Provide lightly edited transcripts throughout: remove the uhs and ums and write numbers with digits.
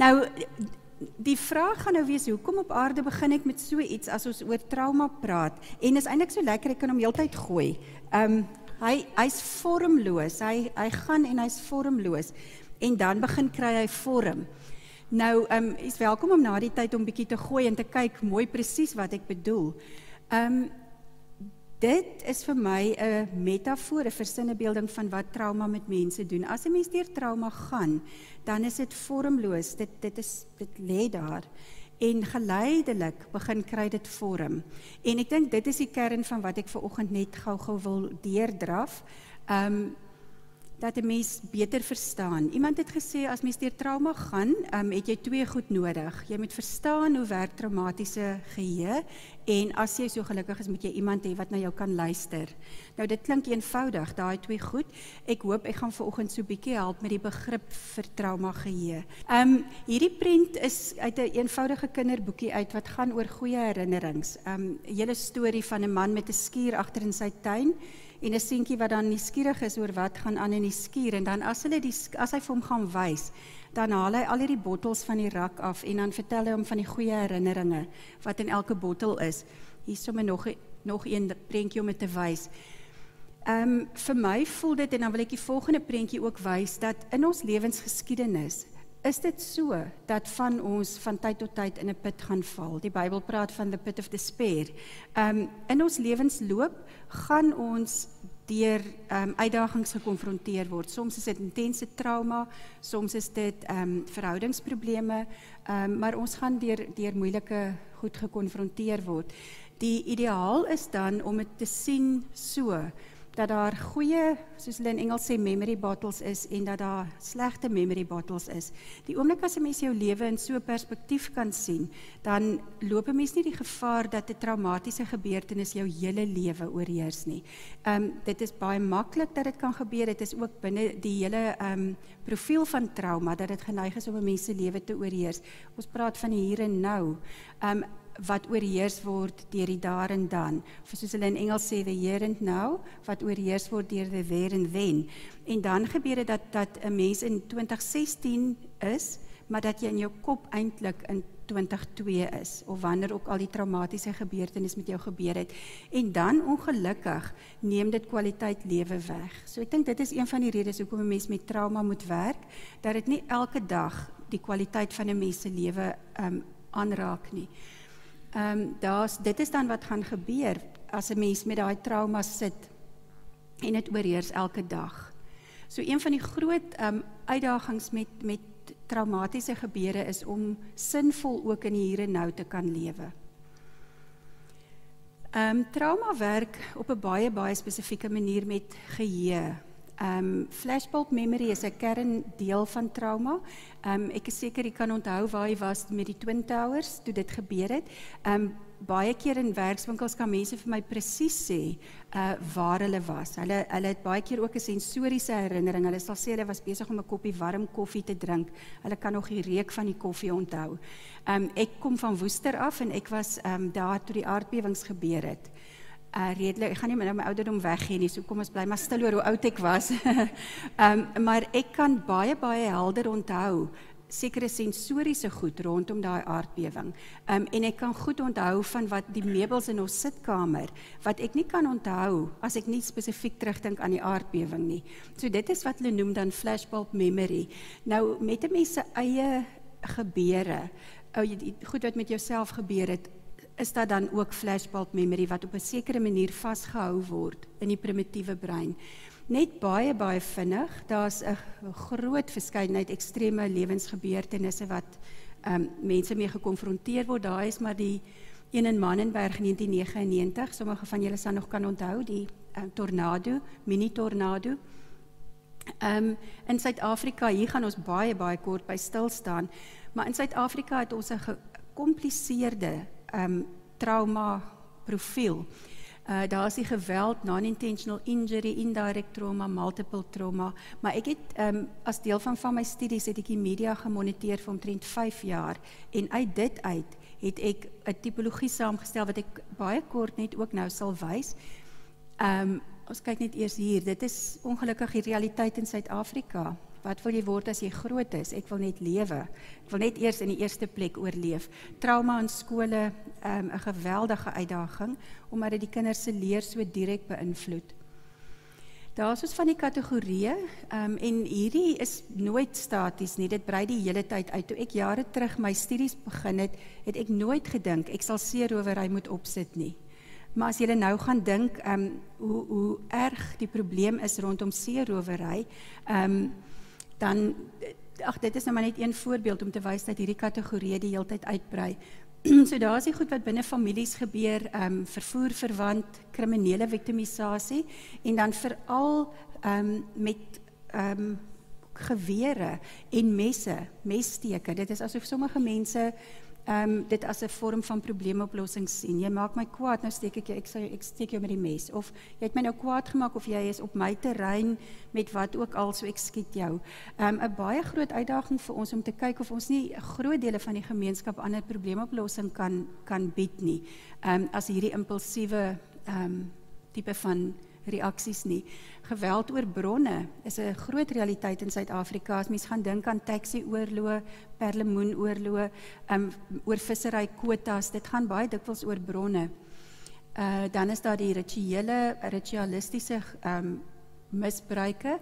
Nou, die vraag gaan nou wees, hoekom op aarde begin ek met so iets as ons oor trauma praat? En is eintlik so lekker, ek kan hom heeltyd gooi. Hy's vormloos, hy gaan en hy's vormloos. En dan begin kry hy vorm. Nou, is welkom om na die tyd om bietjie te gooi en te kyk mooi presies wat ek bedoel. Dit is vir my 'n metafoor, 'n versinnebeelding van wat trauma met mense doen. As 'n mens deur trauma gaan, dan is dit vormloos, dit lê daar. En geleidelik begin kry dit vorm. En ek dink dit is die kern van wat ek vanoggend net gou-gou wil deurdraf. Dat 'n mens beter verstaan. Iemand het gesê, as mens deur trauma gaan, het jy twee goed nodig. Jy moet verstaan hoe werk traumatiese geheue, en as jy so gelukkig is, moet jy iemand hê wat na jou kan luister. Nou, dit klink eenvoudig, daai twee goed. Ek hoop, ek gaan vanoggend so 'n bietjie help met die begrip vir trauma geheue. Hierdie prent is uit 'n eenvoudige kinderboekie uit, wat gaan oor goeie herinnerings. 'n hele storie van 'n man met 'n skuur agter in sy tuin, en 'n seentjie wat dan nuuskierig is oor wat gaan aan in die skuur, en dan as hy vir hom gaan wys, dan haal hy al hierdie bottels van die rak af, en dan vertel hy hom van die goeie herinneringe, wat in elke bottel is. Hier is sommer nog een prentjie om dit te wys. Vir my voel dit, en dan wil ek die volgende prentjie ook wys, dat in ons lewensgeskiedenis, is dit so, dat van ons van tyd tot tyd in 'n put gaan val. Die Bybel praat van the pit of despair. In ons lewensloop gaan ons deur uitdagings gekonfronteer word. Soms is dit intense trauma, soms is dit verhoudingsprobleme, maar ons gaan deur moeilike goed gekonfronteer word. Die ideaal is dan om dit te sien so, dat daar goeie, soos hulle in Engels sê, memory bottles is, en dat daar slegte memory bottles is. Die oomblik as 'n mens jou lewe in so 'n perspektief kan sien, dan loop 'n mens nie die gevaar dat 'n traumatiese gebeurtenis jou hele lewe oorheers nie. Dit is baie maklik dat dit kan gebeur, dit is ook binne die hele profiel van trauma, dat dit geneig is om 'n mens se lewe te oorheers. Ons praat van die hier en nou, wat oorheers word deur die daar en dan, of soos hulle in Engels sê, the here and now, wat oorheers word deur the there and then. En dan gebeur dit dat 'n mens in 2016 is, maar dat jy in jou kop eintlik in 2002 is, of wanneer ook al die traumatiese gebeurtenis met jou gebeur het. En dan ongelukkig neem dit kwaliteit lewe weg. So ek dink dit is een van die redes hoekom 'n mens met trauma moet werk, dat dit nie elke dag die kwaliteit van 'n mens se lewe aanraak nie. Dit is dan wat gaan gebeur as 'n mens met daai trauma sit en dit oorheers elke dag. So een van die groot uitdagings met traumatiese gebeure is om sinvol ook in die hier en nou te kan lewe. Trauma werk op 'n baie spesifieke manier met geheue. Flashbulb memory is 'n kerndeel van trauma. Ek is seker jy kan onthou waar jy was met die Twin Towers toe dit gebeur het. Baie keer in werkswinkels kan mense vir my presies sê waar hulle was. Hulle het baie keer ook 'n sensoriese herinnering. Hulle sal sê hulle was besig om 'n koppie warm koffie te drink. Hulle kan nog die reuk van die koffie onthou. Ek kom van Woester af en ek was daar toe die aardbewings gebeur het. Redelik, ek gaan nie nou my ouderdom weggee nie, so kom ons bly maar stil oor hoe oud ek was. Maar ek kan baie helder onthou sekere sensoriese goed rondom daai aardbewing. En ek kan goed onthou van wat die meubels in ons sitkamer, wat ek nie kan onthou as ek nie spesifiek terugdink aan die aardbewing nie. So dit is wat hulle noem dan flashbulb memory. Nou met 'n mens se eie gebeure, goed wat met jouself gebeur het, is dat dan ook flashbulb memory wat op 'n sekere manier vasgehou word in die primitiewe brein. Net baie vinnig, daar's 'n groot verskeidenheid ekstreme lewensgebeurtenisse wat mense mee gekonfronteer word. Daar is maar die een in Mannenberg 1999, sommige van julle sal nog kan onthou, die tornado, mini-tornado. In Suid-Afrika, hier gaan ons baie kort by stil staan, maar in Suid-Afrika het ons 'n gecompliseerde trauma profiel. Daar is die geweld, non-intentional injury, indirect trauma, multiple trauma, maar ek het as deel van my studies het ek die media gemoniteer vir omtrent 5 jaar, en uit dit het ek 'n tipologie saamgestel wat ek baie kort net ook nou sal wys. Ons kyk net eers hier, dit is ongelukkig die realiteit in Suid-Afrika. Wat wil jy word as jy groot is? Ek wil net lewe. Ek wil net eers in die eerste plek oorleef. Trauma in skole, 'n geweldige uitdaging, omdat dit die kinders se leer so direk beïnvloed. Daar is ons van die kategorieë, en hierdie is nooit staties nie, dit brei die hele tyd uit. Toe ek jare terug my studies begin het ek nooit gedink, ek sal seerowery moet opsit nie. Maar as julle nou gaan dink, hoe erg die probleem is rondom seerowery, dan, dit is nou maar net een voorbeeld om te wys dat hierdie kategorieë die hele tyd uitbrei. So daar is die goed wat binne families gebeur, vervoer verwant, kriminele victimisasie, en dan veral met gewere en messteke. Dit is asof sommige mense dit as 'n vorm van probleemoplossing sien. Jy maak my kwaad, nou steek ek steek jou met die mes. Of jy het my nou kwaad gemaak, of jy is op my terrein met wat ook al, so ek skiet jou. 'n baie groot uitdaging vir ons om te kyk of ons nie groot dele van die gemeenskap aan 'n probleemoplossing kan bied nie. As hierdie impulsiewe tipe van reaksies nie. Geweld oor bronne is 'n groot realiteit in Suid-Afrika. As mens gaan dink aan taxi-oorloë, perlemoenoorloë, oor vissery kwotas, dit gaan baie dikwels oor bronne. Dan is daar die ritualistiese misbruike,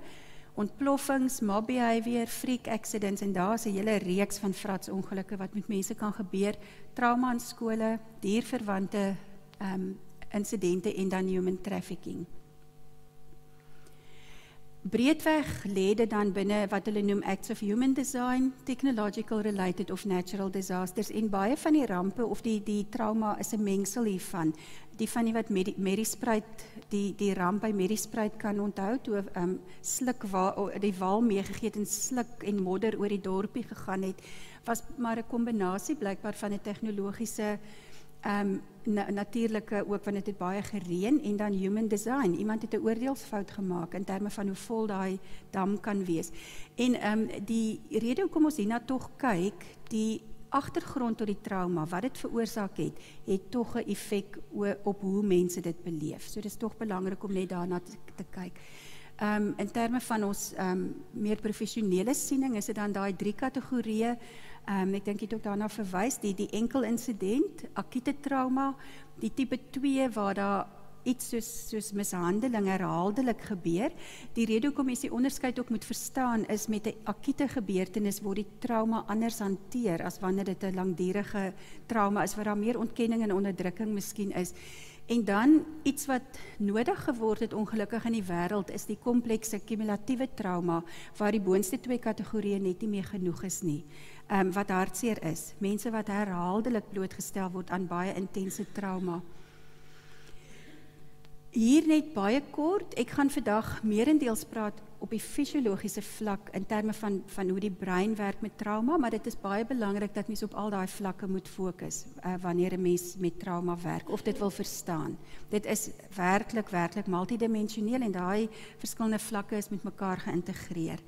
ontploffings, mob behavior, freak accidents, en daar is 'n hele reeks van fratsongelukke wat met mense kan gebeur, trauma in skole, dierverwante insidente en dan human trafficking. Breedweg lê dit dan binne wat hulle noem acts of human design, technological related of natural disasters, en baie van die rampe of die trauma is 'n mengsel hiervan. Die van die wat Medispruit, die ramp by Medispruit kan onthou, toe die wal meegegee het en sluk en modder oor die dorpie gegaan het, was maar 'n kombinasie blykbaar van 'n tegnologiese natuurlike ook, want dit het baie gereën, en dan human design. Iemand het 'n oordeelsfout gemaak in terme van hoe vol daai dam kan wees. En die rede hoekom ons hierna tog kyk, die agtergrond tot die trauma, wat dit veroorsaak het tog 'n effek op hoe mense dit beleef. So dis tog belangrik om net daarna te kyk. In terme van ons meer professionele siening, is dit dan daai 3 kategorieë. Ek dink jy het ook daarna verwys, die enkel insident, akute trauma, die tipe 2 waar daar iets soos mishandeling herhaaldelik gebeur. Die rede hoekom mens die onderskeid ook moet verstaan is, met 'n akute gebeurtenis word die trauma anders hanteer as wanneer dit 'n langdurige trauma is, waar daar meer ontkenning en onderdrukking miskien is. En dan iets wat nodig geword het ongelukkig in die wêreld is die komplekse kumulatiewe trauma, waar die boonste 2 kategorieë net nie meer genoeg is nie. Wat hartseer is, mense wat herhaaldelik blootgestel word aan baie intense trauma. Hier net baie kort, ek gaan vandag meerendeels praat op die fisiologiese vlak in terme van hoe die brein werk met trauma, maar dit is baie belangrik dat mens op al daai vlakke moet fokus wanneer 'n mens met trauma werk of dit wil verstaan. Dit is werklik multidimensioneel, en daai verskillende vlakke is met mekaar geïntegreer.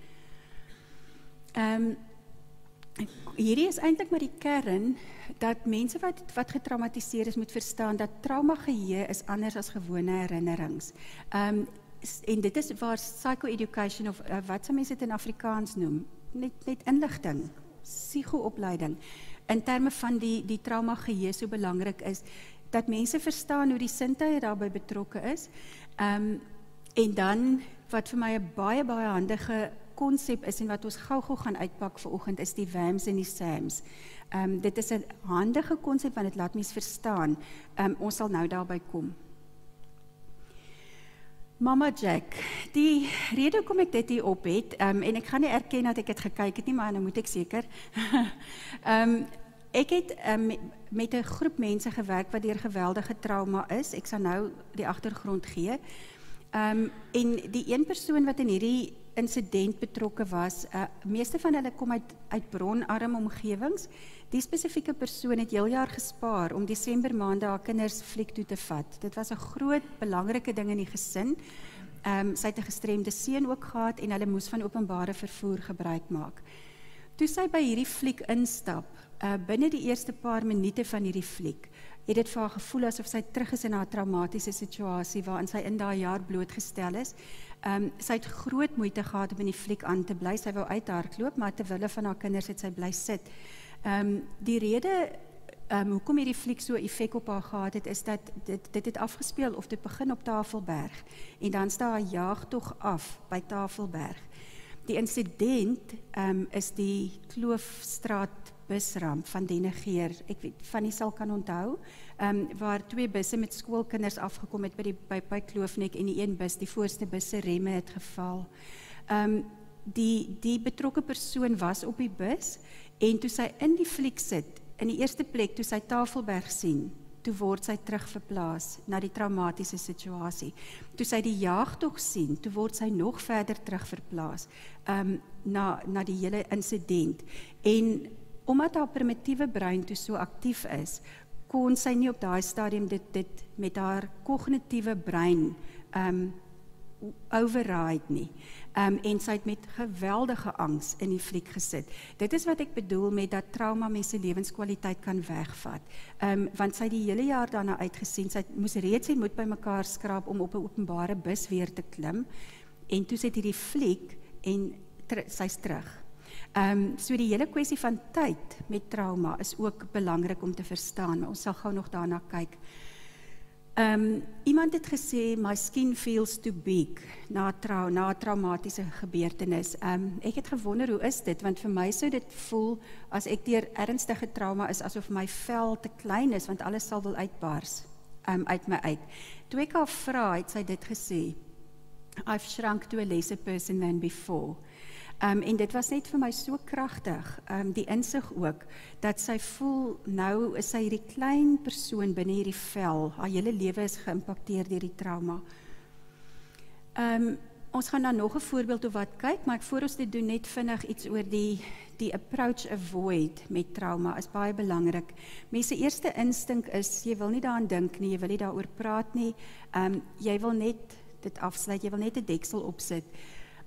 Hierdie is eintlik maar die kern, dat mense wat getraumatiseer is, moet verstaan dat trauma geheue is anders as gewone herinnerings. En dit is waar psycho-education, of wat sal mense dit in Afrikaans noem, net inligting, psigo-opleiding, in terme van die trauma geheue so belangrik is, dat mense verstaan hoe die sintuie daarbey betrokke is, en dan, wat vir my 'n baie handige konsep is, en wat ons gou gaan uitpak vanoggend, is die WAMs en die SAMs. Dit is 'n handige konsep, want dit laat mens verstaan. Ons sal nou daarby kom. Mama Jack, die rede hoekom ek dit hier op het, en ek gaan nie erken dat ek het gekyk het nie, maar nou moet ek seker. Ek het met 'n groep mense gewerk wat deur geweldige trauma is. Ek sal nou die agtergrond gee. En die een persoon wat in hierdie insident betrokke was, meeste van hulle kom uit bronarm omgewings. Die spesifieke persoon het heel jaar gespaar om Desember maande haar kinders fliek toe te vat. Dit was 'n groot, belangrike ding in die gesin. Sy het 'n gestremde seun ook gehad, en hulle moes van openbare vervoer gebruik maak. Toe sy by hierdie fliek instap, binne die eerste paar minute van hierdie fliek, het dit vir haar gevoel asof sy terug is in haar traumatiese situasie waarin sy in daai jaar blootgestel is. Sy het groot moeite gehad om in die fliek aan te bly. Sy wou uithardloop, maar terwille van haar kinders het sy bly sit. Die rede hoekom hierdie fliek so effek op haar gehad het, is dat dit het afgespeel of dit begin op Tafelberg en dan staan haar jaagtog af by Tafelberg. Die insident is die Kloofstraat busramp van Dennegeer. Ek weet van die sal kan onthou, waar 2 busse met skoolkinders afgekom het by Kloofnek en die een bus, die voorste bus se remme het geval. Die betrokke persoon was op die bus en toe sy in die fliek sit, in die eerste plek toe sy Tafelberg sien, toe word sy terugverplaas na die traumatiese situasie. Toe sy die jaagtog sien, toe word sy nog verder terugverplaas na die hele insident. En omdat haar primitiewe brein toe so aktief is, kon sy nie op daai stadium dit met haar kognitiewe brein override nie. En sy het met geweldige angs in die fliek gesit. Dit is wat ek bedoel met dat trauma mense lewenskwaliteit kan wegvat. Want sy het die hele jaar daarna uitgesien, sy moes reeds sy moed by mekaar skraap om op 'n openbare bus weer te klim, en toe sit hierdie fliek en sy's terug. So die hele kwessie van tyd met trauma is ook belangrik om te verstaan, maar ons sal gou nog daarna kyk. Iemand het gesê, my skin feels too big na 'n traumatiese gebeurtenis. Ek het gewonder, hoe is dit? Want vir my sou dit voel, as ek deur ernstige trauma is, asof my vel te klein is, want alles sal wil uitbars uit my uit. Toe ek haar vra, het sy dit gesê, I've shrunk to a lesser person than before. En dit was net vir my so kragtig, die insig ook, dat sy voel, nou is sy hierdie klein persoon binne hierdie vel, haar hele lewe is geïmpakteer deur die trauma. Ons gaan nou nog 'n voorbeeld of wat kyk, maar voor ons dit doen, net vinnig iets oor die approach avoid met trauma, is baie belangrik. Mense eerste instink is, jy wil nie daaraan dink nie, jy wil nie daaroor praat nie, jy wil net dit afsluit, jy wil net 'n deksel opsit.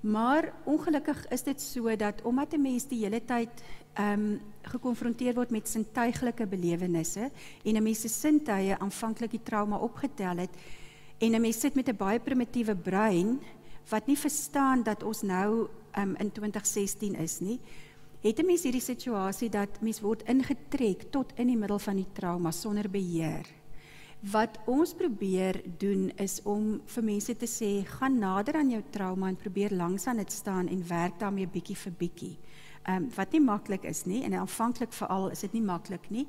Maar ongelukkig is dit so dat, omdat 'n mens die hele tyd gekonfronteer word met sintuiglike belewennisse, en 'n mens se sintuie aanvanklik die trauma opgetel het, en 'n mens sit met 'n baie primitiewe brein, wat nie verstaan dat ons nou in 2016 is nie, het 'n mens hierdie situasie dat mens word ingetrek tot in die middel van die trauma, sonder beheer. Wat ons probeer doen, is om vir mense te sê, gaan nader aan jou trauma en probeer langs aan dit staan en werk daarmee bietjie vir bietjie. Wat nie maklik is nie, en aanvanklik veral is dit nie maklik nie,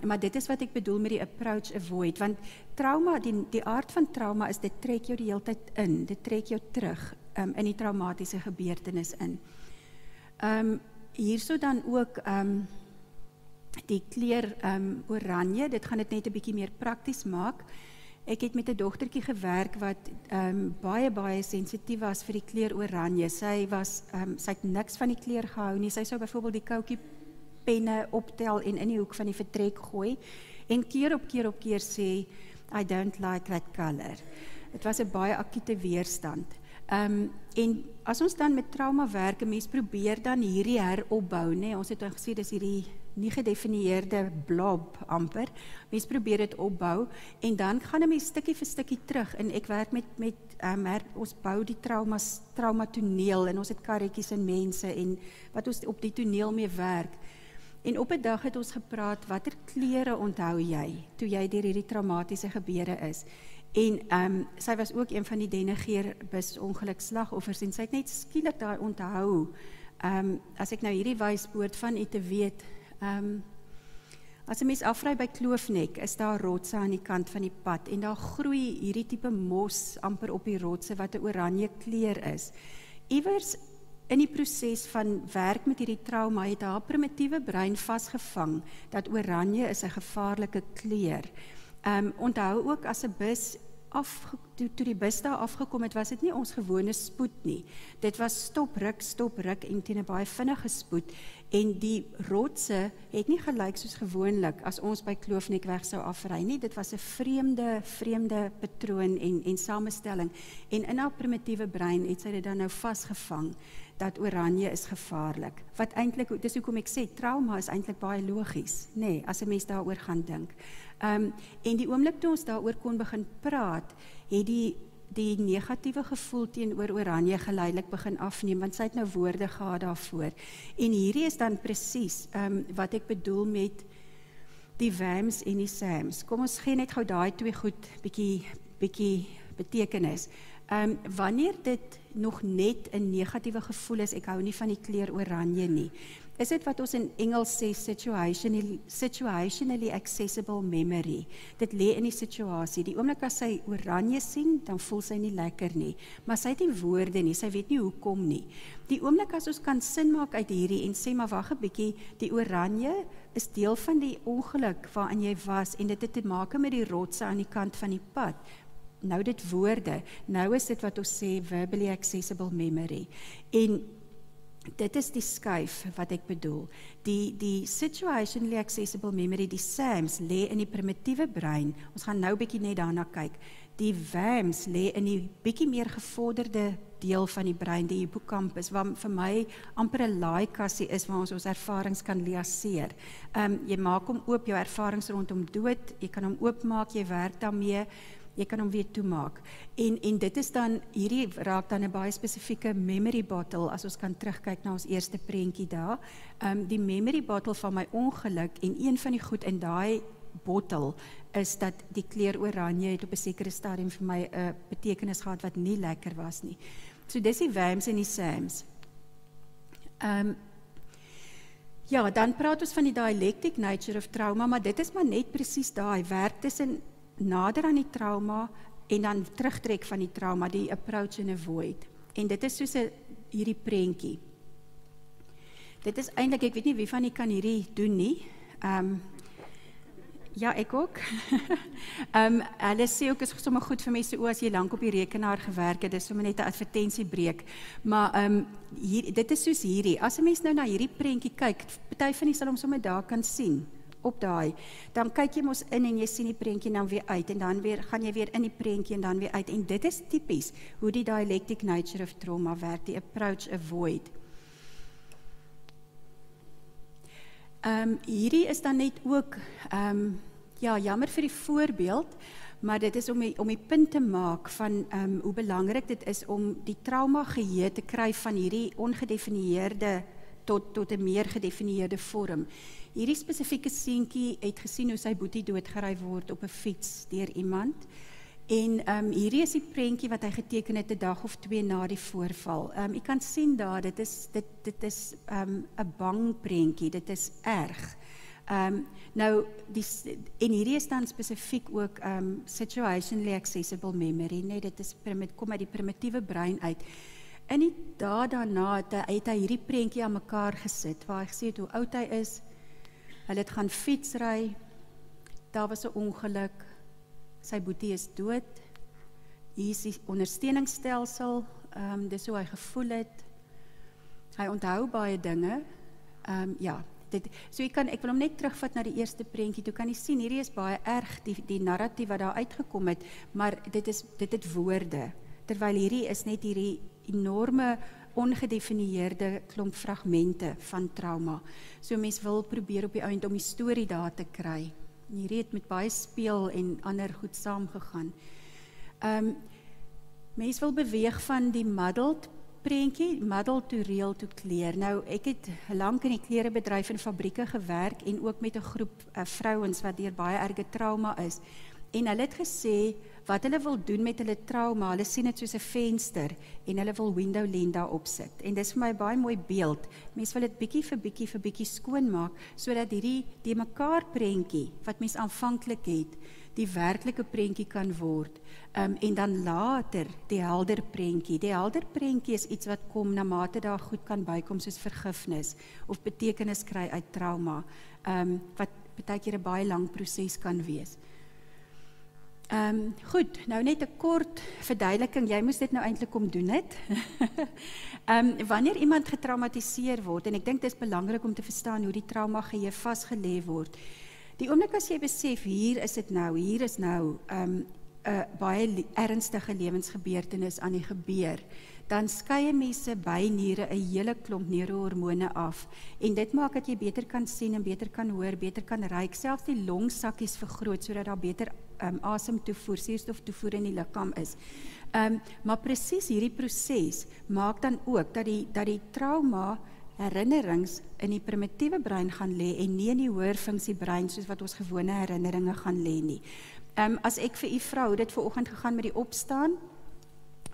maar dit is wat ek bedoel met die approach avoid, want trauma, die aard van trauma is, dit trek jou die hele tyd in, dit trek jou terug in die traumatiese gebeurtenis in. Hierso dan ook die kleur oranje, dit gaan dit net 'n bietjie meer prakties maak. Ek het met 'n dogtertjie gewerk wat baie sensitief was vir die kleur oranje. Sy het niks van die kleur gehou nie. Sy sou byvoorbeeld die koutjie penne optel en in die hoek van die vertrek gooi en keer op keer sê, I don't like that color. Dit was 'n baie akute weerstand. En as ons dan met trauma werk, 'n mens probeer dan hierdie heropbou, né? Ons het al gesê dis hierdie nie gedefinieerde blob amper. Mens probeer dit opbou en dan gaan 'n mens stukkie vir stukkie terug en ek werk met ons bou die trauma toneel en ons het karretjies en mense en wat ons op die toneel mee werk. En op 'n dag het ons gepraat, watter kleure onthou jy toe jy deur hierdie traumatiese gebeure is? En sy was ook een van die Dennegeer busongelukslagoffers en sy het net skielik daai onthou. As ek nou hierdie wyspoort van u te weet, as 'n mens afry by Kloofnek, is daar rotse aan die kant van die pad en daar groei hierdie tipe mos amper op die rotse wat 'n oranje kleur is. Iewers in die proses van werk met hierdie trauma het haar primitiewe brein vasgevang dat oranje is 'n gevaarlike kleur. Onthou ook as 'n bus toe die bus daar afgekom het, was dit nie ons gewone spoed nie. Dit was stop, ruk en teen 'n baie vinnige spoed. En die rotse het nie gelyk soos gewoonlik as ons by Kloofnekweg sou afry nie. Dit was 'n vreemde patroon en samestelling. En in haar primitiewe brein het sy dit dan nou vasgevang dat oranje is gevaarlik. Wat eintlik, dis hoekom ek sê, trauma is eintlik baie logies, nê, as 'n mens daaroor gaan dink. En die oomblik toe ons daaroor kon begin praat, het die die negatiewe gevoel teenoor oranje geleidelik begin afneem, want sy het nou woorde gehad daarvoor. En hierdie is dan presies wat ek bedoel met die Vams en die Sams. Kom ons gee net gou daai twee goed bietjie betekenis. Wanneer dit nog net 'n negatiewe gevoel is, ek hou nie van die kleur oranje nie, is dit wat ons in Engels sê situationally accessible memory. Dit lê in die situasie. Die oomblik as sy oranje sien, dan voel sy nie lekker nie. Maar sy het nie woorde nie, sy weet nie hoekom nie. Die oomblik as ons kan sin maak uit hierdie en sê, maar wag 'n bietjie, die oranje is deel van die ongeluk waarin jy was en dit het te maak met die rotse aan die kant van die pad. Nou dit woorde, nou is dit wat ons sê verbally accessible memory. En dit is die skuif wat ek bedoel. Die situationally accessible memory, die SAMs, lê in die primitiewe brein. Ons gaan nou bietjie net daarna kyk. Die VAMs lê in die bietjie meer gevorderde deel van die brein, die hippocampus, wat vir my amper 'n laaikassie is waar ons ervarings kan liaseer. Jy maak hom oop, jou ervarings rondom dood, jy kan hom oopmaak, jy werk daarmee, jy kan hom weer toemaak. En dit is dan, hierdie raak dan 'n baie spesifieke memory bottle, as ons kan terugkyk na ons eerste prentjie daar. Die memory bottle van my ongeluk, en een van die goed in daai bottle is dat die kleur oranje het op 'n sekere stadium vir my 'n betekenis gehad wat nie lekker was nie. So dis die VAMs en die SAMs. Ja, dan praat ons van die dialectic nature of trauma, maar dit is maar net presies daai werk tussen nader aan die trauma en dan terugtrek van die trauma, die approach and avoid. En dit is soos hierdie prentjie. Dit is eintlik, ek weet nie wie van die kan hierdie doen nie. Ja, ek ook. Hulle sê ook, is sommer goed vir mense, as jy lank op die rekenaar gewerk het, dis sommer net 'n advertentiebreek. Maar dit is soos hierdie. As 'n mens nou na hierdie prentjie kyk, party van die sal hom sommer daar kan sien. Op daai, dan kyk jy mos in en jy sien die prentjie dan weer uit en dan weer gaan jy weer in die prentjie en dan weer uit, en dit is tipies hoe die dialectic nature of trauma werk, die approach avoid. Hierdie is dan net ook ja, jammer vir die voorbeeld, maar dit is om die punt te maak van hoe belangrik dit is om die trauma geheue te kry van hierdie ongedefinieerde tot 'n meer gedefinieerde vorm. Hierdie spesifieke seentjie het gesien hoe sy boetie doodgery word op 'n fiets deur iemand. En hierdie is die prentjie wat hy geteken het 'n dag of 2 na die voorval. Jy kan sien daar, dit is 'n bang prentjie, dit is erg. Nou, en hierdie is dan spesifiek ook situationally accessible memory, nee, dit is kom uit die primitiewe brein uit. En die dae daarna het hy hierdie prentjie aan mekaar gesit, waar hy gesê het hoe oud hy is, hulle het gaan fietsry, daar was 'n ongeluk, sy boetie is dood, hier is die ondersteuningsstelsel, dis hoe hy gevoel het, hy onthou baie dinge, ja, so ek wil hom net terugvat na die eerste prentjie, toe kan jy sien, hierdie is baie erg, die narratief wat daar uitgekom het, maar dit het woorde, terwyl hierdie is net hierdie enorme, ongedefinieerde klomp fragmente van trauma. So mens wil probeer op die eind om die storie daar te kry. En hierdie het met baie speel en ander goed saamgegaan. Mens wil beweeg van die muddled prentjie, muddle to real to clear. Nou, ek het lank in die klerebedryf en fabrieke gewerk en ook met 'n groep vrouens wat deur baie erge trauma is. En hulle het gesê, wat hulle wil doen met hulle trauma, hulle sien dit soos 'n venster, en hulle wil window lens daar opsit. En dis vir my baie mooi beeld. Mens wil dit bietjie vir bietjie skoon maak, sodat die mekaar prentjie, wat mens aanvanklik het, die werklike prentjie kan word. En dan later, die helder prentjie. Die helder prentjie is iets wat kom na mate daar goed kan bykom, soos vergifnis, of betekenis kry uit trauma, wat partykeer 'n baie lang proses kan wees. Goed, nou net 'n kort verduideliking, jy moes dit nou eintlik kom doen het. Wanneer iemand getraumatiseer word, en ek dink dit is belangrik om te verstaan hoe die trauma geheue vasgelê word, die oomblik as jy besef, hier is nou 'n baie ernstige lewensgebeurtenis aan die gebeur, dan skei mense by niere 'n hele klomp neurohormone af, en dit maak dat jy beter kan sien en beter kan hoor, beter kan ruik, selfs die longsakkies vergroot, sodat daar beter asem toevoer, suurstof toevoer in die liggaam is. Maar presies hierdie proses maak dan ook dat die trauma herinnerings in die primitiewe brein gaan lê en nie in die hoër funksie brein soos wat ons gewone herinneringe gaan lê nie. As ek vir u vra hoe dit vanoggend gegaan met die opstaan,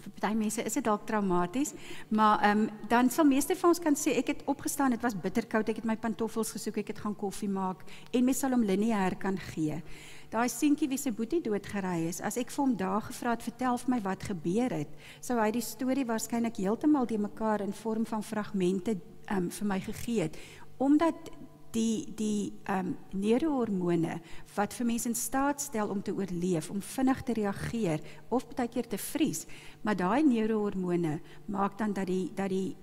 vir party mense is dit dalk traumaties, maar dan sal meeste van ons kan sê, ek het opgestaan, dit was bitterkoud, ek het my pantoffels gesoek, ek het gaan koffie maak, en mens sal hom lineair kan gee. Daai seentjie wie se boetie doodgery is, as ek vir hom daar gevra het, vertel vir my wat gebeur het, sou hy die storie waarskynlik heeltemal die mekaar in vorm van fragmente vir my gegee het, omdat die neurohormone wat vir mense in staat stel om te oorleef, om vinnig te reageer, of baie keer te vries, maar daai neurohormone maak dan dat die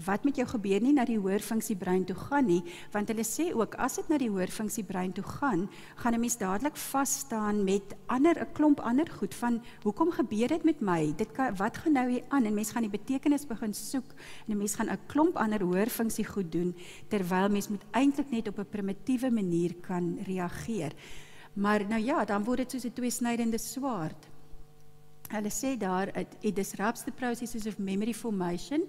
wat met jou gebeur nie na die hoër funksie brein toe gaan nie, want hulle sê ook, as dit na die hoër funksie brein toe gaan 'n mens dadelik vasstaan met 'n klomp ander goed, van hoekom gebeur dit met my, wat gaan nou hier aan, en mens gaan die betekenis begin soek, en mens gaan 'n klomp ander hoër funksie goed doen, terwyl mens moet eintlik net op 'n primitiewe manier kan reageer. Maar nou ja, dan word dit soos 'n tweesnydende swaard. Hulle sê daar, it disrupts the processes of memory formation,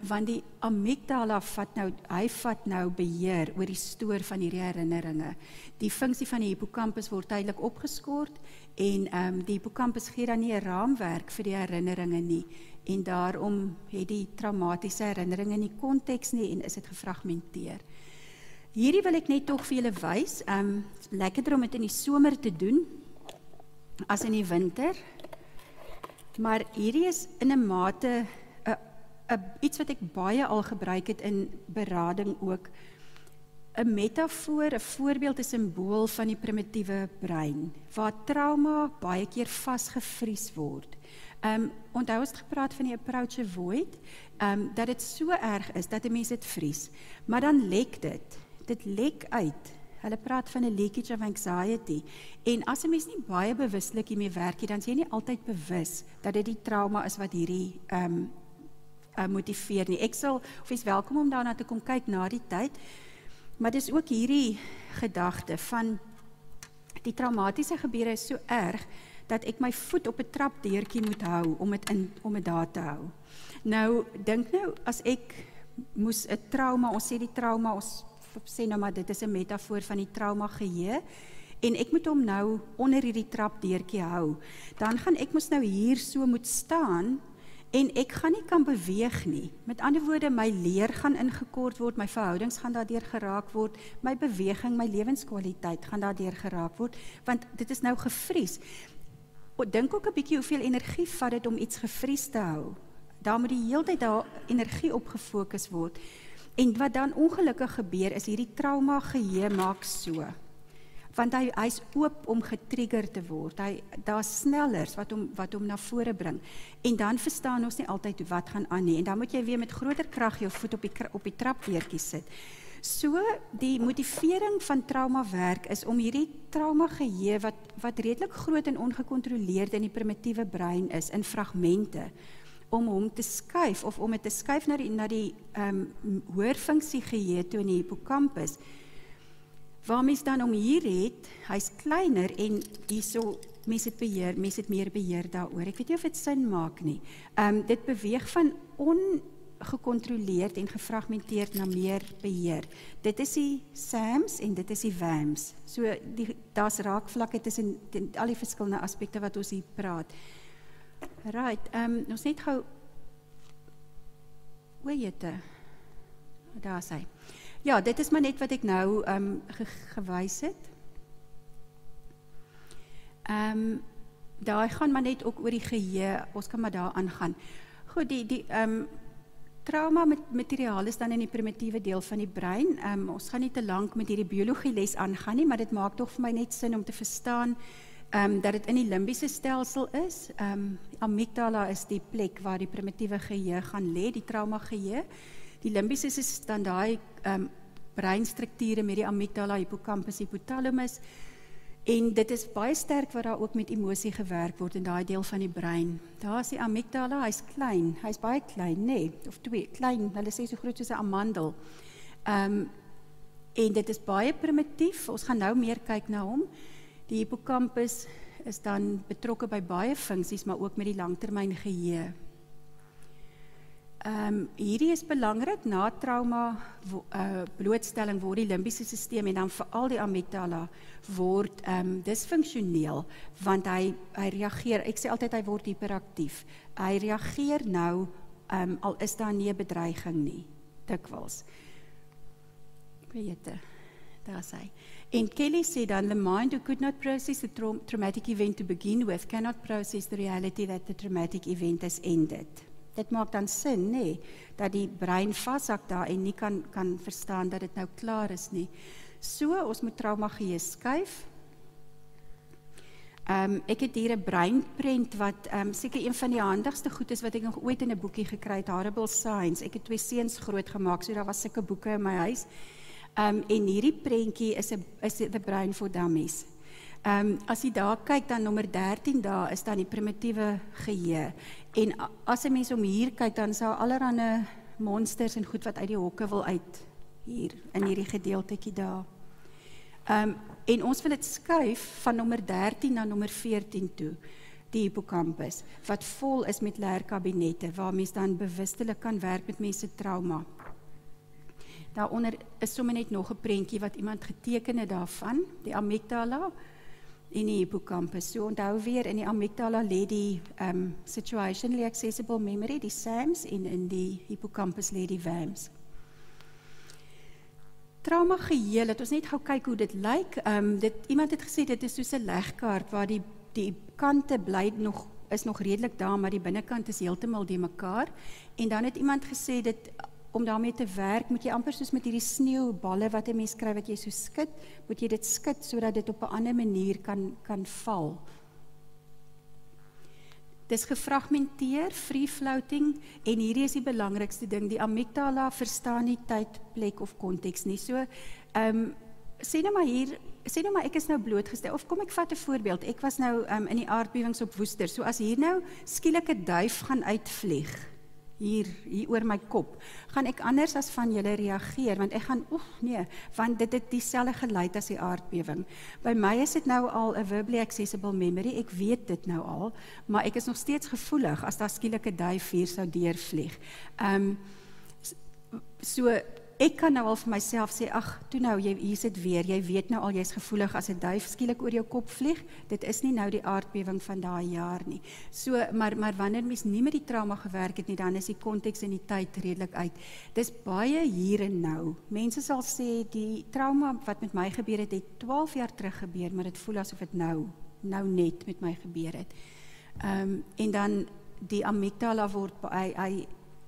want die amygdala vat nou beheer oor die stoor van hierdie herinneringe. Die funksie van die hippocampus word tydelik opgeskort, en die hippocampus gee dan nie 'n raamwerk vir die herinneringe nie, en daarom het die traumatiese herinneringe nie konteks nie, en is dit gefragmenteer. Hierdie wil ek net tog vir julle wys, lekkerder om dit in die somer te doen, as in die winter, maar hierdie is in 'n mate iets wat ek baie al gebruik het in berading ook, 'n metafoor, 'n voorbeeld, 'n simbool van die primitiewe brein, waar trauma baie keer vasgevries word. Onthou ons het gepraat van die approach avoid, dat dit so erg is, dat 'n mens dit vries, maar dan lek dit lek uit. Hulle praat van 'n leakage of anxiety, en as 'n mens nie baie bewuslik hiermee werk nie, dan is jy nie altyd bewus dat dit die trauma is wat hierdie motiveer nie. Ek sal, of is welkom om daarna te kom kyk na die tyd, maar dis ook hierdie gedagte van die traumatiese gebeure is so erg, dat ek my voet op 'n trapdeurtjie moet hou, om dit daar te hou. Nou, dink nou, as ek moes 'n trauma, ons sê die trauma, ons sê nou maar dit is 'n metafoor van die trauma geheue, en ek moet hom nou onder hierdie trapdeurtjie hou, dan gaan ek mos nou hier so moet staan, en ek gaan nie kan beweeg nie. Met ander woorde, my leer gaan ingekort word, my verhoudings gaan daardeur geraak word, my beweging, my lewenskwaliteit gaan daardeur geraak word, want dit is nou gevries. Dink ook 'n bietjie hoeveel energie vat dit om iets gevries te hou. Daar moet die hele tyd daar energie op gefokus word. En wat dan ongelukkig gebeur, is hierdie trauma geheue maak so. Want hy's oop om getrigger te word. Daar's snellers wat hom na vore bring. En dan verstaan ons nie altyd wat gaan aan nie. En dan moet jy weer met groter krag jou voet op die trapdeurtjie sit. So, die motivering van trauma werk is om hierdie trauma geheue wat redelik groot en ongekontroleerd in die primitiewe brein is, in fragmente, om hom te skuif, of om dit te skuif na die hoër funksie geheue toe in die hippocampus, waar mens dan om hier het, hy's kleiner, en hierso, mens het meer beheer daaroor. Ek weet nie of dit sin maak nie. Dit beweeg van ongecontroleerd en gefragmenteerd na meer beheer. Dit is die SAMS en dit is die VAMS. So, daar's raakvlakke tussen al die verskillende aspekte wat ons hier praat. Right, ons net gou, daar is hy. Ja, dit is maar net wat ek nou gewys het. Daar gaan maar net ook oor die geheue, ons kan maar daar aangaan. Goed, die trauma met materiaal is dan in die primitiewe deel van die brein. Ons gaan nie te lank met hierdie biologie les aangaan nie, maar dit maak tog vir my net sin om te verstaan dat dit in die limbiese stelsel is. Amygdala is die plek waar die primitiewe geheue gaan lê, die trauma geheue. Die limbiese is dan daai breinstrukture met die amygdala, hippocampus, hypothalamus, en dit is baie sterk wat daar ook met emosie gewerk word in daai deel van die brein. Daar is die amygdala, hy's klein, hy's baie klein, nee, of klein, hulle sê so groot soos 'n amandel. En dit is baie primitief, ons gaan nou meer kyk na hom. Die hippocampus is dan betrokke by baie funksies, maar ook met die langtermyn geheue. Hierdie is belangrik, na trauma blootstelling word die limbiese stelsel en dan veral die amygdala word disfunksioneel, want hy reageer, ek sê altyd hy word hiperaktief, hy reageer nou, al is daar nie 'n bedreiging nie, dikwels. Daar sê. En Kelly sê dan, the mind who could not process the traumatic event to begin with, cannot process the reality that the traumatic event has ended. Dit maak dan sin, nee, dat die brein vashak daar en nie kan verstaan dat dit nou klaar is nie. So, ons moet trauma geheue skuif. Ek het hier 'n breinprent wat seker een van die handigste goed is wat ek nog ooit in 'n boekie gekry het, Horrible Science. Ek het 2 seuns groot gemaak, so daar was sulke boeke in my huis. En hierdie prentjie is The Brain for Dummies. As jy daar kyk, dan nommer 13 daar is dan die primitiewe geheue. En as 'n mens om hier kyk, dan sou allerhande monsters en goed wat uit die hokke wil uit hier in hierdie gedeeltetjie daar. En ons wil dit skuif van nommer 13 na nommer 14 toe, die hippocampus, wat vol is met leerkabinette, waar mens dan bewustelik kan werk met mense trauma. Daaronder is sommer net nog 'n prentjie wat iemand geteken het daarvan, die amygdala en die hippocampus. So onthou weer, in die amygdala lê die situationally accessible memory, die SAMs, en in die hippocampus lê die VAMs. Trauma geheue, laat ons net gou kyk hoe dit lyk. Iemand het gesê dit is soos 'n legkaart waar die kante is nog redelik daar, maar die binnekant is heeltemal die mekaar. En dan het iemand gesê dit om daarmee te werk, moet jy amper soos met hierdie sneeuballe wat 'n mens kry wat jy so skud, moet jy dit skud sodat dit op 'n ander manier kan val. Dis gefragmenteer, free floating, en hierdie is die belangrikste ding, die amygdala verstaan nie tyd, plek of konteks nie. So, sê nou maar ek is nou blootgestel, of kom ek vat 'n voorbeeld, ek was nou in die aardbewings op Woester, so as hier nou skielik 'n duif gaan uitvlieg, hier oor my kop, gaan ek anders as van julle reageer, want ek gaan, nee, want dit het dieselfde geluid as die aardbewing. By my is dit nou al 'n verbally accessible memory, ek weet dit nou al, maar ek is nog steeds gevoelig as daar skielik 'n duif hier sou deurvlieg. So, ek kan nou al vir myself sê, ag, toe nou, hier sit weer, jy weet nou al, jy's gevoelig as 'n duif skielik oor jou kop vlieg, dit is nie nou die aardbewing van daai jaar nie. So, maar wanneer mens nie met die trauma gewerk het nie, dan is die konteks en die tyd redelik uit. Dis baie hier en nou. Mense sal sê, die trauma wat met my gebeur het, het 12 jaar terug gebeur, maar dit voel asof dit nou net met my gebeur het. En dan, die amygdala word,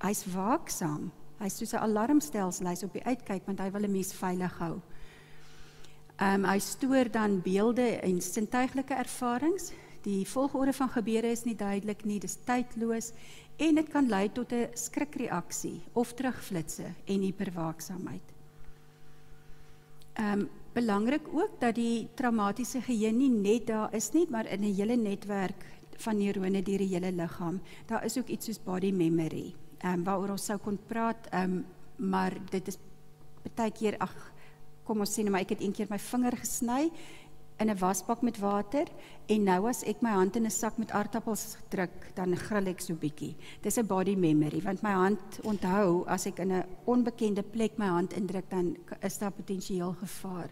hy's waaksaam. Hy is soos 'n alarmstelsel, hy is op die uitkyk, want hy wil 'n mens veilig hou. Hy stoor dan beelde en sintuiglike ervarings. Die volgorde van gebeure is nie duidelik nie, dis tydloos, en dit kan lei tot 'n skrikreaksie, of terugflitse en hiperwaaksaamheid. Belangrik ook dat die traumatiese geheue nie net daar is nie, maar in 'n hele netwerk van neurone deur die hele liggaam. Daar is ook iets soos body memory. Waaroor ons sou kon praat, maar dit is baie keer, kom ons sê nou maar, ek het een keer my vinger gesny in 'n wasbak met water, en nou as ek my hand in 'n sak met aardappels druk, dan gril ek so bietjie. Dis 'n body memory, want my hand onthou, as ek in 'n onbekende plek my hand indruk, dan is daar potensieel gevaar.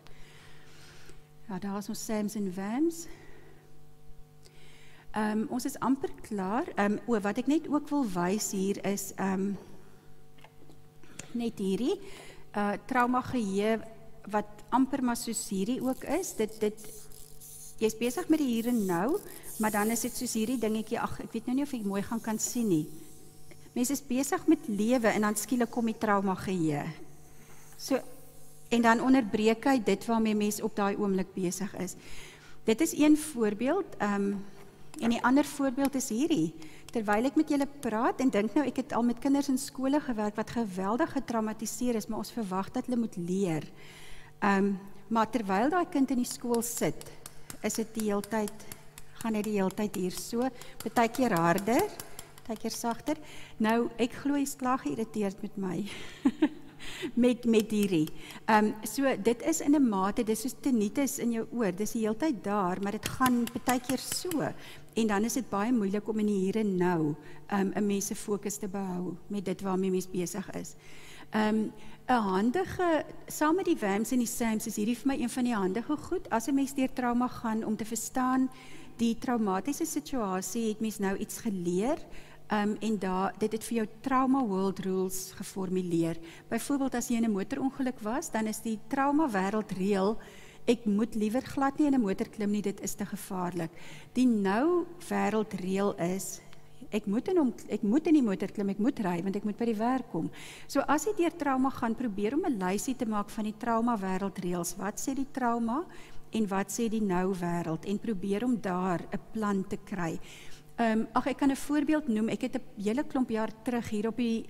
Ja, daar is ons SAMs en VAMs. Ons is amper klaar. Wat ek net ook wil wys hier is, net hierdie, trauma geheue, wat amper maar soos hierdie ook is, jy is besig met die hier en nou, maar dan is dit soos hierdie dingetjie, ek weet nou nie of ek mooi kan sien nie. Mens is besig met lewe, en dan skielik kom die trauma geheue. So, en dan onderbreek hy dit waarmee mens op daai oomblik besig is. Dit is een voorbeeld, en die ander voorbeeld is hierdie. Terwyl ek met julle praat, en dink nou, ek het al met kinders in skole gewerk, wat geweldig getraumatiseer is, maar ons verwag dat hulle moet leer. Maar terwyl daai kind in die skool sit, is dit die heeltyd, gaan dit die heeltyd hier so, baie keer harder, baie keer sagter. Nou, ek glo jy's klaar geïrriteerd met my. met hierdie. So dit is in 'n mate, dis soos tinnitus in jou oor, dis die hele tyd daar, maar dit gaan baie keer so. En dan is dit baie moeilik om in die hier en nou 'n mens se fokus te behou met dit waarmee mens besig is. 'n handige, saam met die WAMs en die SAMs, is hierdie vir my een van die handige goed, as 'n mens deur trauma gaan, om te verstaan, die traumatiese situasie het mens nou iets geleer, en dit het vir jou trauma world rules geformuleer. Byvoorbeeld as jy in 'n motorongeluk was, dan is die trauma wêreldreël, ek moet liewer glad nie in 'n motor klim nie, dit is te gevaarlik. Die nou wêreldreël is, ek moet in die motor klim, ek moet ry, want ek moet by die werk kom. So as jy deur trauma gaan, probeer om 'n lysie te maak van die trauma wêreldreëls. Wat sê die trauma en wat sê die nou wêreld, en probeer om daar 'n plan te kry. Ek kan 'n voorbeeld noem. Ek het 'n hele klomp jaar terug hier op die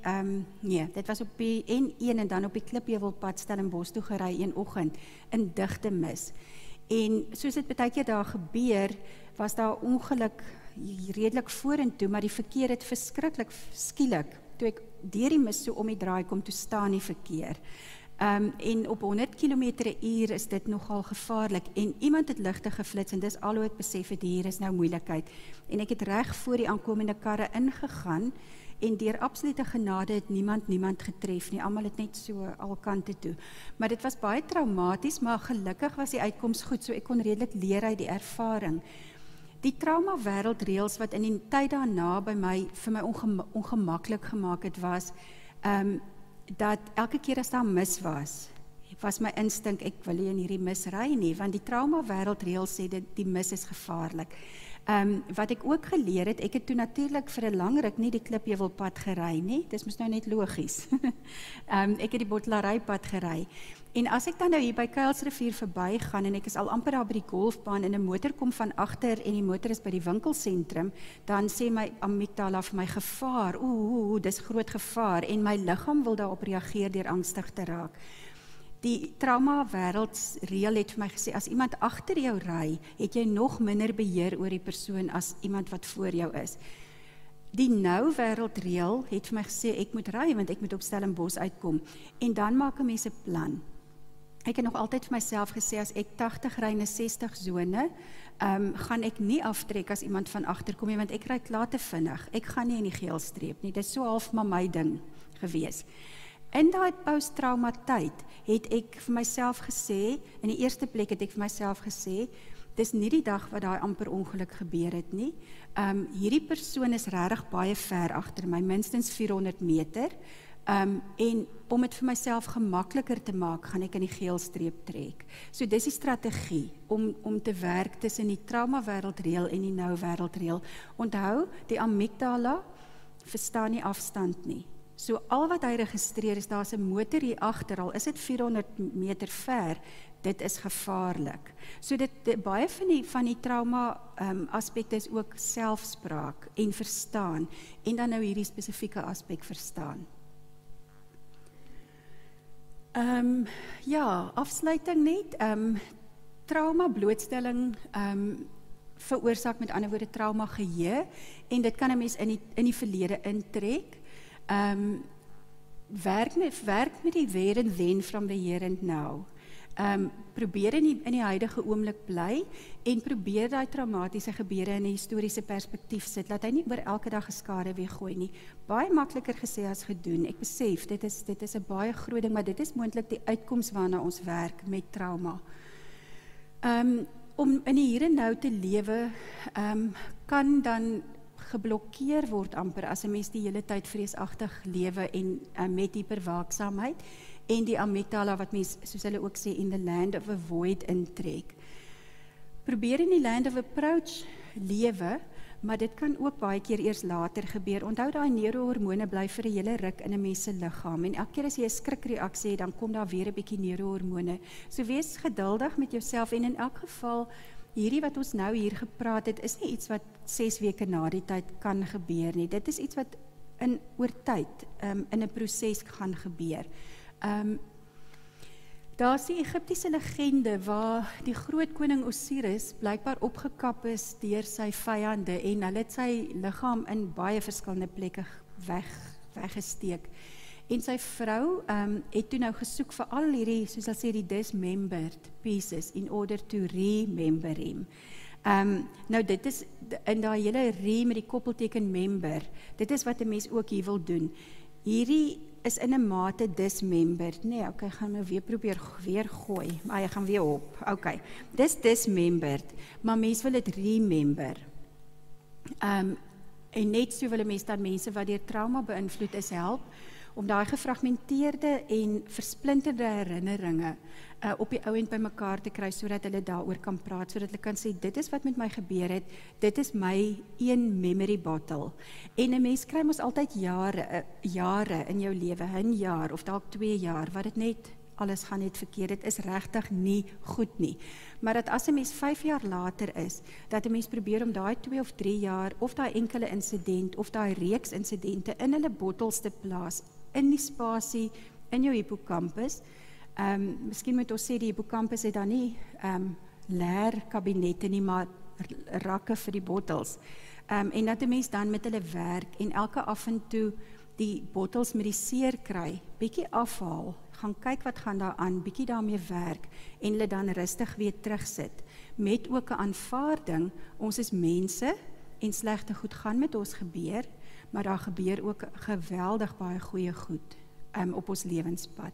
dit was op die N1 en dan op die Klipheuwelpad Stellenbosch toe gery een oggend in digte mis. En soos dit baie keer daar gebeur, was daar ongeluk redelik vorentoe, maar die verkeer het verskriklik skielik, toe ek deur die mis so om die draai kom, toe staan die verkeer. En op 100 km/h is dit nogal gevaarlik, en iemand het ligte geflits, en dis al hoe ek besef het, hier is nou moeilikheid. En ek het reg voor die aankomende karre ingegaan, en deur absolute genade het niemand getref nie, almal het net so al kante toe. Maar dit was baie traumaties, maar gelukkig was die uitkoms goed, so ek kon redelik leer uit die ervaring. Die trauma wêreldreëls wat in die tyd daarna vir my ongemaklik gemaak het, was dat elke keer as daar mis was my instink, ek wil nie in hierdie mis ry nie, want die trauma wêreldreëls sê dat die mis is gevaarlik. Wat ek ook geleer het, ek het toe natuurlik vir 'n lang ruk nie die Klipheuwelpad gery nie, dis mos nou net logies. Ek het die Bottelarypad gery. En as ek dan nou hier by Kuilsrivier verbygaan, en ek is al amper daar by die golfbaan, en 'n motor kom van agter, en die motor is by die winkelsentrum, dan sê my amygdala vir my gevaar, dis groot gevaar, en my liggaam wil daarop reageer deur angstig te raak. Die trauma wêreldreël het vir my gesê, as iemand agter jou ry, het jy nog minder beheer oor die persoon as iemand wat voor jou is. Die nou wêreldreël het vir my gesê, ek moet ry, want ek moet op Stellenbosch uitkom. En dan maak 'n mens 'n plan. Ek het nog altyd vir myself gesê, as ek 80 ry in 'n 60 sone, gaan ek nie aftrek as iemand van agter kom nie, want ek ry klaar te vinnig. Ek gaan nie in die geel streep nie. Dit is so half maar my ding gewees. In daai post-trauma tyd het ek vir myself gesê, in die eerste plek het ek vir myself gesê, dis nie die dag wat daai amper ongeluk gebeur het nie. Hierdie persoon is regtig baie ver agter my, minstens 400 meter. En om dit vir myself gemakliker te maak, gaan ek in die geel streep trek. So dis die strategie, om te werk tussen die trauma wêreldreël en die nou wêreldreël. Onthou, die amygdala verstaan nie afstand nie. So al wat hy registreer is, daar's 'n motor hier agter, al is dit 400 meter ver, dit is gevaarlik. So baie van die trauma aspekte is ook selfspraak en verstaan, en dan nou hierdie spesifieke aspek verstaan. Afsluiting net, trauma blootstelling veroorsaak met ander woorde trauma geheue, en dit kan 'n mens in die verlede intrek. Werk met die where and then from the here and now. Probeer in die huidige oomblik bly, en probeer daai traumatiese gebeure in 'n historiese perspektief sit, laat hy nie oor elke dag geskade weer gooi nie. Baie makliker gesê as gedoen. Ek besef, dit is 'n baie groot ding, maar dit is moontlik die uitkoms waarna ons werk met trauma. Om in die hier en nou te lewe, kan dan geblokkeer word amper, as 'n mens die hele tyd vreesagtig lewe, en met hyperwaaksaamheid, en die amygdala wat mens, soos hulle ook sê, in the land of avoid intrek. Probeer in die land of approach lewe, maar dit kan ook baie keer eers later gebeur. Onthou, daai neurohormone bly vir 'n hele ruk in 'n mens se liggaam, en elke keer as jy 'n skrikreaksie het, dan kom daar weer 'n bietjie neurohormone. So wees geduldig met jouself, en in elk geval, hierdie wat ons nou hier gepraat het, is nie iets wat 6 weke na die tyd kan gebeur nie. Dit is iets wat oor tyd in 'n proses gaan gebeur. Daar is die Egiptiese legende waar die groot koning Osiris blykbaar opgekap is deur sy vyande, en hulle het sy liggaam in baie verskillende plekke weggesteek. En sy vrou het toe nou gesoek vir al hierdie, soos hulle sê, die dismembered pieces in order to remember him. Nou dit is, in daai hele re met die koppelteken member, dit is wat 'n mens ook hier wil doen. Hierdie is in 'n mate dismembered. Nee, okay, gaan nou weer probeer weer gooi, maar jy gaan weer op. Okay, dis dismembered, maar mens wil dit remember. En net so wil 'n mens dan mense wat deur trauma beïnvloed is help, om daai gefragmenteerde en versplinterde herinneringe op die ou end by mekaar te kry, sodat hulle daaroor kan praat, sodat hulle kan sê, dit is wat met my gebeur het, dit is my een memory bottle. En 'n mens kry mos altyd jare in jou lewe, 'n jaar of dalk 2 jaar, wat dit net, alles gaan net verkeerd, dit is regtig nie goed nie. Maar dat as 'n mens 5 jaar later is, dat 'n mens probeer om daai 2 of 3 jaar, of daai enkele insident, of daai reeks insidente in hulle bottels te plaas, in die spasie, in jou hippocampus. Miskien moet ons sê, die hippocampus het dan nie leer kabinette nie, maar rakke vir die bottels. En dat 'n mens dan met hulle werk, en elke af en toe die bottels met die seer kry, bietjie afhaal, gaan kyk wat gaan daar aan, bietjie daarmee werk, en hulle dan rustig weer terugsit, met ook 'n aanvaarding, ons is mense, en slegte goed gaan met ons gebeur, maar daar gebeur ook geweldig baie goeie goed op ons lewenspad.